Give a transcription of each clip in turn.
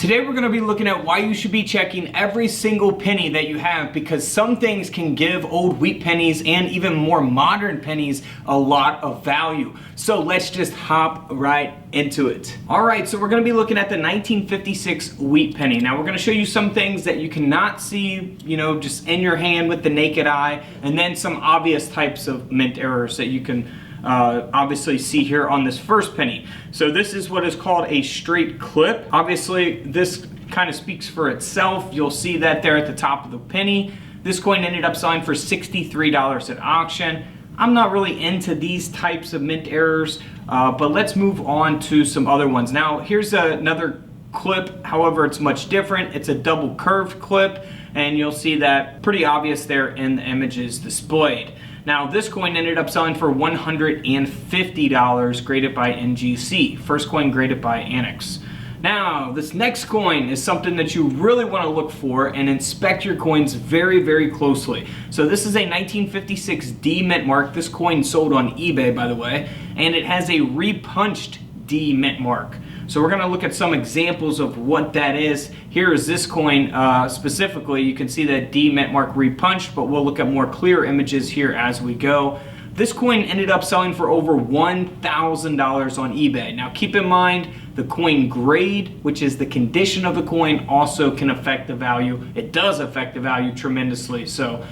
Today we're going to be looking at why you should be checking every single penny that you have, because some things can give old wheat pennies and even more modern pennies a lot of value. So let's just hop right into it. Alright, so we're going to be looking at the 1956 wheat penny. Now we're going to show you some things that you cannot see, just in your hand with the naked eye, and then some obvious types of mint errors that you can obviously see here on this first penny. So this is what is called a straight clip. Obviously this kind of speaks for itself. You'll see that there at the top of the penny. This coin ended up selling for $63 at auction. I'm not really into these types of mint errors, but let's move on to some other ones. Now here's another clip, however it's much different. It's a double curved clip, and you'll see that pretty obvious there in the images displayed. Now this coin ended up selling for $150, graded by NGC. First coin graded by Annex. Now this next coin is something that you really want to look for and inspect your coins very, very closely. So this is a 1956 D mint mark. This coin sold on eBay, by the way, and it has a repunched D mint mark. So we're going to look at some examples of what that is. Here is this coin specifically. You can see that D mint mark repunched, but we'll look at more clear images here as we go. This coin ended up selling for over $1,000 on eBay. Now keep in mind, the coin grade, which is the condition of the coin, also can affect the value. It does affect the value tremendously, so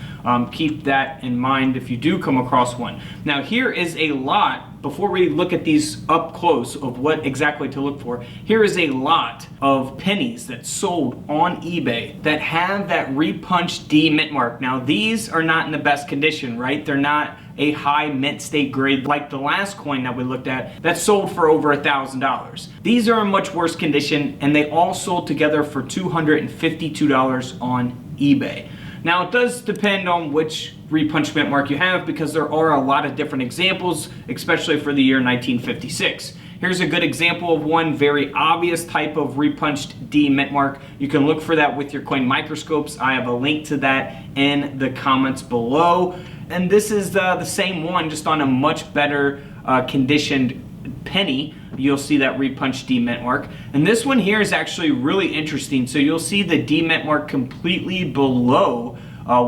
keep that in mind if you do come across one. Now here is a lot, before we look at these up close of what exactly to look for, here is a lot of pennies that sold on eBay that have that repunched D mint mark. Now these are not in the best condition, right? They're not a high mint state grade like the last coin that we looked at that sold for over $1,000. These are in much worse condition, and they all sold together for $252 on eBay. Now it does depend on which repunch mint mark you have, because there are a lot of different examples, especially for the year 1956. Here's a good example of one very obvious type of repunched D mint mark. You can look for that with your coin microscopes. I have a link to that in the comments below. And this is the same one, just on a much better conditioned penny. You'll see that repunched D mint mark. And this one here is actually really interesting. So you'll see the D mint mark completely below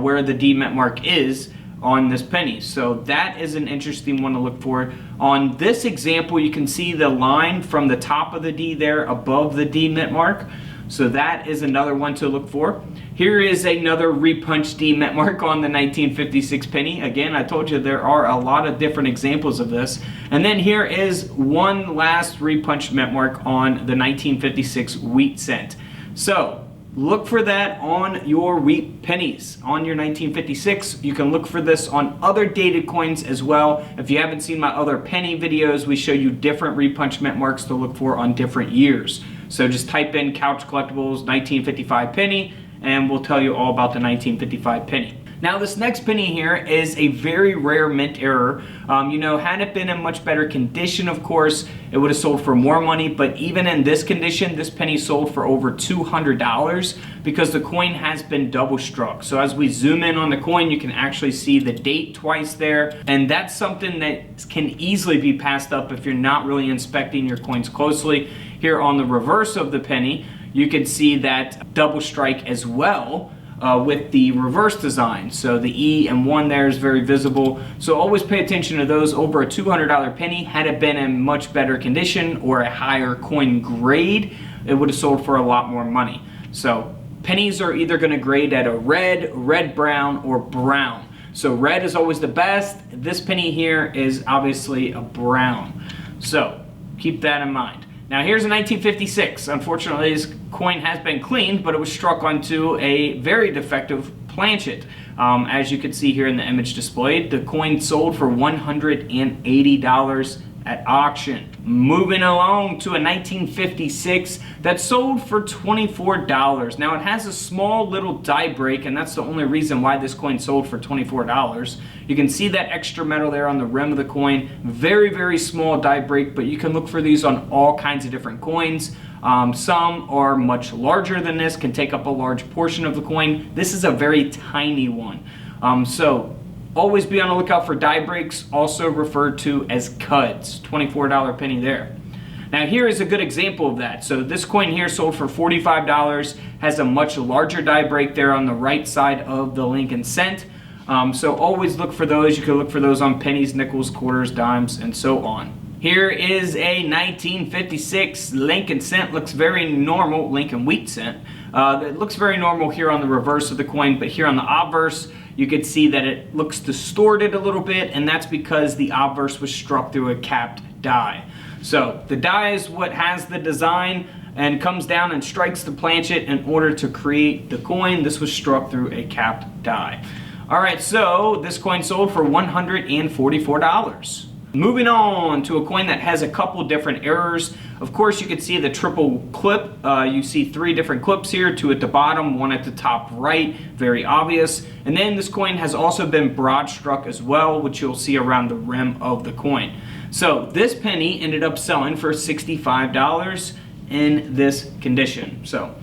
where the D mint mark is on this penny. So that is an interesting one to look for. On this example, you can see the line from the top of the D there above the D mint mark. So that is another one to look for. Here is another repunched D mint mark on the 1956 penny. Again, I told you there are a lot of different examples of this. And then here is one last repunched mint mark on the 1956 wheat cent. So look for that on your wheat pennies. On your 1956, you can look for this on other dated coins as well. If you haven't seen my other penny videos, we show you different repunched mint marks to look for on different years. So just type in Couch Collectibles 1955 penny, and we'll tell you all about the 1955 penny. Now this next penny here is a very rare mint error. Had it been in much better condition, of course, it would have sold for more money, but even in this condition, this penny sold for over $200 because the coin has been double struck. So as we zoom in on the coin, you can actually see the date twice there, and that's something that can easily be passed up if you're not really inspecting your coins closely. Here on the reverse of the penny, you can see that double strike as well, with the reverse design. So the E and 1 there is very visible. So always pay attention to those. Over a $200 penny, had it been in much better condition or a higher coin grade, it would have sold for a lot more money. So pennies are either going to grade at a red brown, or brown. So red is always the best. This penny here is obviously a brown. So keep that in mind. Now here's a 1956. Unfortunately, this coin has been cleaned, but it was struck onto a very defective planchet. As you can see here in the image displayed, the coin sold for $180 at auction. Moving along to a 1956 that sold for $24. Now it has a small little die break, and that's the only reason why this coin sold for $24. You can see that extra metal there on the rim of the coin. Very, very small die break, but you can look for these on all kinds of different coins. Some are much larger than this, can take up a large portion of the coin. This is a very tiny one. So always be on the lookout for die breaks, also referred to as cuds. $24 penny there. Now here is a good example of that. So this coin here sold for $45, has a much larger die break there on the right side of the Lincoln cent. So always look for those. You can look for those on pennies, nickels, quarters, dimes, and so on. Here is a 1956 Lincoln cent. Looks very normal. Lincoln wheat cent. It looks very normal here on the reverse of the coin, but here on the obverse, you can see that it looks distorted a little bit, and that's because the obverse was struck through a capped die. So the die is what has the design and comes down and strikes the planchet in order to create the coin. This was struck through a capped die. All right, so this coin sold for $144. Moving on to a coin that has a couple different errors. Of course, you can see the triple clip. You see 3 different clips here, 2 at the bottom, 1 at the top right, very obvious. And then this coin has also been broad struck as well, which you'll see around the rim of the coin. So this penny ended up selling for $65 in this condition. So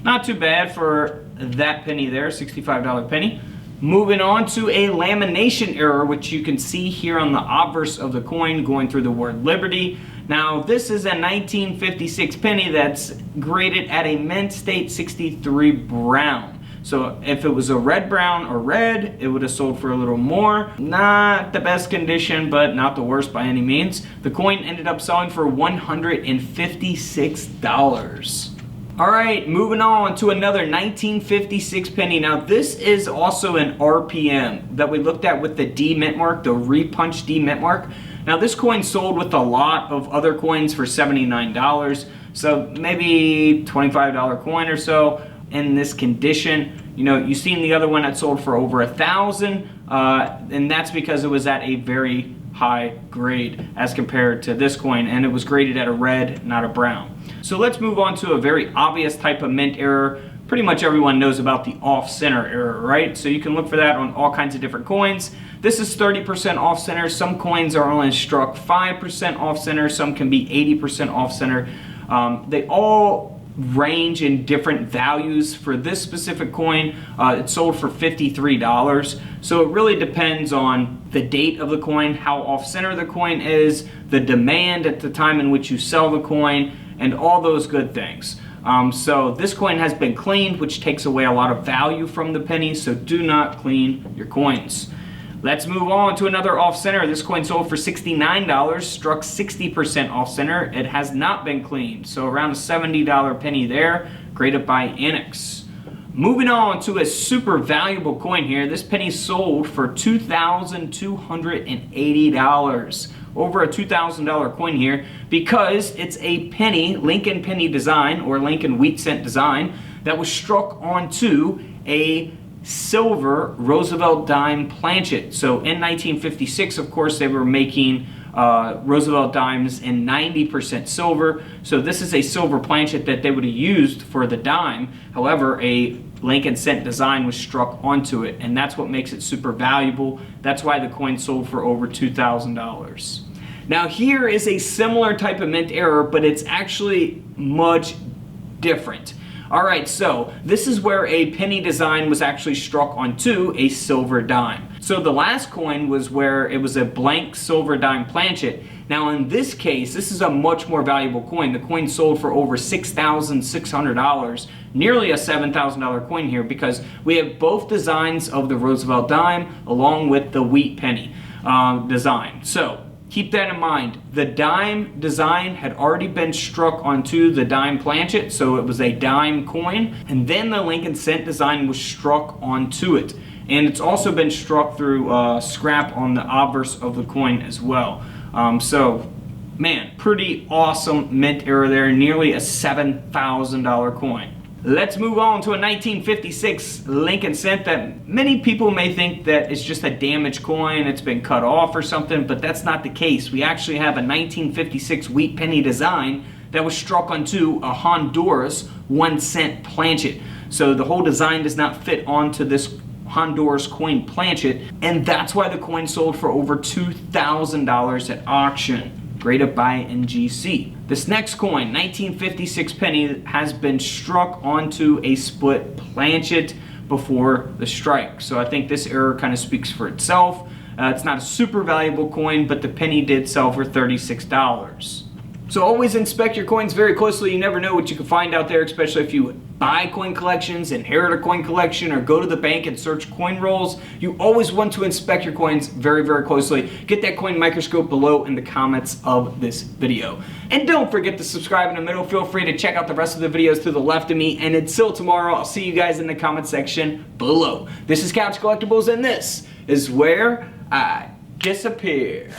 not too bad for that penny there, $65 penny. Moving on to a lamination error, which you can see here on the obverse of the coin going through the word Liberty. Now this is a 1956 penny that's graded at a mint state 63 brown. So if it was a red brown or red, it would have sold for a little more. Not the best condition, but not the worst by any means. The coin ended up selling for $156. All right, moving on to another 1956 penny. Now this is also an RPM that we looked at with the D mint mark, the repunch D mint mark. Now this coin sold with a lot of other coins for $79, so maybe $25 coin or so in this condition. You know, you've seen the other one that sold for over $1,000, and that's because it was at a very high grade as compared to this coin, and it was graded at a red, not a brown. So let's move on to a very obvious type of mint error. Pretty much everyone knows about the off-center error, right? So you can look for that on all kinds of different coins. This is 30% off-center. Some coins are only struck 5% off-center. Some can be 80% off-center. They all range in different values. For this specific coin, it sold for $53. So it really depends on the date of the coin, how off-center the coin is, the demand at the time in which you sell the coin, and all those good things. So this coin has been cleaned, which takes away a lot of value from the penny, so do not clean your coins. Let's move on to another off-center. This coin sold for $69, struck 60% off-center. It has not been cleaned, so around a $70 penny there, graded by Annex. Moving on to a super valuable coin here. This penny sold for $2,280. Over a $2,000 coin here because it's a penny, Lincoln penny design or Lincoln wheat cent design that was struck onto a silver Roosevelt dime planchet. So in 1956, of course, they were making Roosevelt dimes in 90% silver. So this is a silver planchet that they would have used for the dime. However, a Lincoln cent design was struck onto it, and that's what makes it super valuable. That's why the coin sold for over $2,000. Now here is a similar type of mint error, but it's actually much different. All right, so this is where a penny design was actually struck onto a silver dime. So the last coin was where it was a blank silver dime planchet. Now in this case, this is a much more valuable coin. The coin sold for over $6,600, nearly a $7,000 coin here, because we have both designs of the Roosevelt dime along with the wheat penny design. So keep that in mind. The dime design had already been struck onto the dime planchet, so it was a dime coin, and then the Lincoln cent design was struck onto it. And it's also been struck through scrap on the obverse of the coin as well. So, man, pretty awesome mint error there, nearly a $7,000 coin. Let's move on to a 1956 Lincoln cent that many people may think that it's just a damaged coin, it's been cut off or something, but that's not the case. We actually have a 1956 wheat penny design that was struck onto a Honduras 1 cent planchet. So the whole design does not fit onto this Honduras coin planchet, and that's why the coin sold for over $2,000 at auction. Graded by NGC. This next coin, 1956 penny, has been struck onto a split planchet before the strike. So I think this error kind of speaks for itself. It's not a super valuable coin, but the penny did sell for $36. So always inspect your coins very closely. You never know what you can find out there, especially if you buy coin collections, inherit a coin collection, or go to the bank and search coin rolls. You always want to inspect your coins very, very closely. Get that coin microscope below in the comments of this video. And don't forget to subscribe in the middle. Feel free to check out the rest of the videos to the left of me. And until tomorrow, I'll see you guys in the comment section below. This is Couch Collectibles, and this is where I disappear.